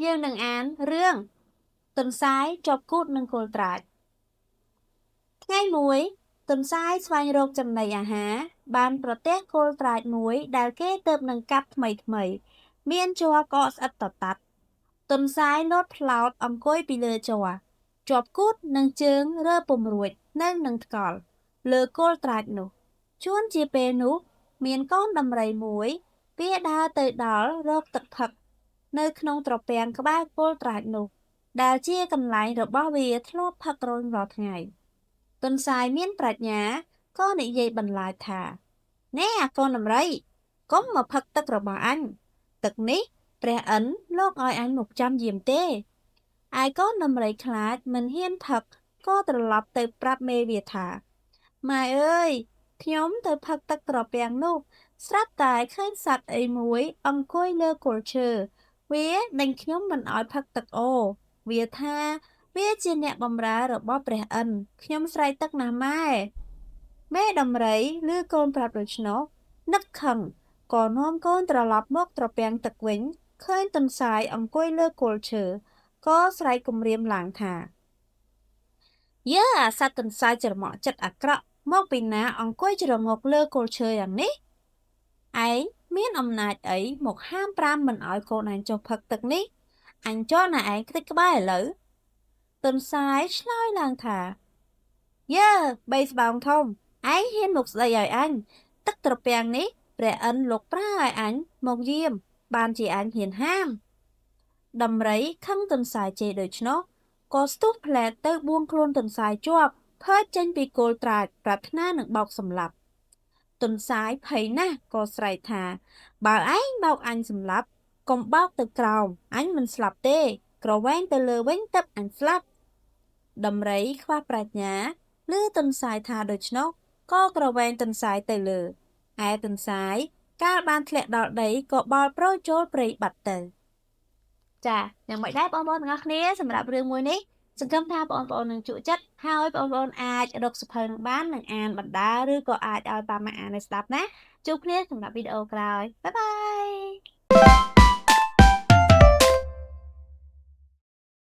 យើងនឹងអានរឿងទន្សាយជាប់គូទនឹងគល់ត្រាចថ្ងៃមួយទន្សាយស្វែងរកចំណីអាហារបានប្រទះគល់ត្រាចមួយដែលគេទើបនឹងកាប់ថ្មីមានជ័រកកស្អិតតតាត់ទន្សាយលោតផ្លោតអង្គុយពីលើជ័រជាប់គូទនឹងជើងរើពុំរួចនៅនឹងថ្កល់លើគល់ត្រាចនោះជួនជាពេលនោះមានកូនដំរីមួយវាដើរទៅដល់រកទឹកផឹកនៅក្នុងត្រពាំងក្បែរគល់ត្រាចនោះដែលជាកន្លែងរបស់វាធ្លាប់ផឹករួញរាល់ថ្ងៃទន្សាយមានប្រាជ្ញាក៏និយាយបន្លាចថាណែអាកូនដំរីកុំមកផឹកទឹករបស់អញទឹកនេះព្រះឥន្ទលោកឲ្យអញមកចាំយាមទេឯកូនដំរីខ្លាចមិនហ៊ានផឹកក៏ត្រឡប់ទៅប្រាប់មេវាថាម៉ែអើយខ្ញុំទៅផឹកទឹកត្រពាំងនោះស្រាប់តែឃើញសត្វអីមួយអង្គុយលើគល់ឈើវាដេញខ្ញុំមិនឲ្យផឹកទឹកអូវាថាវាជាអ្នកបម្រើរបស់ព្រះឥន្ទខ្ញុំស្រែកទឹកណាស់ម៉ែមេដំរីឮកូនប្រាប់ដូច្នោះនឹកខឹងក៏នាំកូនត្រឡប់មកត្រពាំងទឹកវិញឃើញទន្សាយអង្គុយលើគល់ឈើក៏ស្រែកគំរាមឡើងថាយើអាសត្វទន្សាយច្រមុះចិត្តអាក្រក់មកពីណាអង្គុយច្រងកលើគល់ឈើយ៉ាងនេះឯងមានអំណាចអីមកហាមប្រាមមិនឲ្យកូនឯងចុះផឹកទឹកនេះអញចោលណាឯងខ្ទេចក្បែរឥឡូវទន្សាយឆ្លើយឡើងថាយើបីស្បោងធំឯងហ៊ានមកស្ដីឲ្យអញទឹកត្រពាំងនេះព្រះឥន្ទលោកប្រើឲ្យអញមកយាមបានជាអញហ៊ានហាមដំរីខឹងទន្សាយជេរដូច្នោះក៏ស្ទុះផ្លែតទៅបួងខ្លួនទន្សាយជាប់ផើចចេញពីគល់ត្រាចប្រាថ្នានឹងបោកសម្លាប់ទន្សាយភ័យណាស់ក៏ស្រែកថាបើឯងបោកអញសម្លាប់កុំបោកទៅក្រោមអញមិនស្លាប់ទេក្រវែងទៅលើវិញទើបអញស្លាប់ដំរីខ្វះប្រាជ្ញាឮទន្សាយថាដូច្នោះក៏ក្រវែងទន្សាយទៅលើឯទន្សាយកាលបានធ្លាក់ដល់ដីក៏បោលប្រូរចូលព្រៃបាត់ទៅចាយ៉ាងម៉េចដែរបងប្អូនទាំងអស់គ្នាសម្រាប់រឿងមួយនេះសង្ឃឹមថាបងប្អូននឹងជក់ចិត្តហើយបងប្អូនអាចរកសភៅនឹងបាននឹងអានបណ្ដាឬក៏អាចឲ្យប៉ាម៉ាក់អានឲ្យស្ដាប់ណាជួបគ្នាសម្រាប់វីដេអូក្រោយបាយបាយ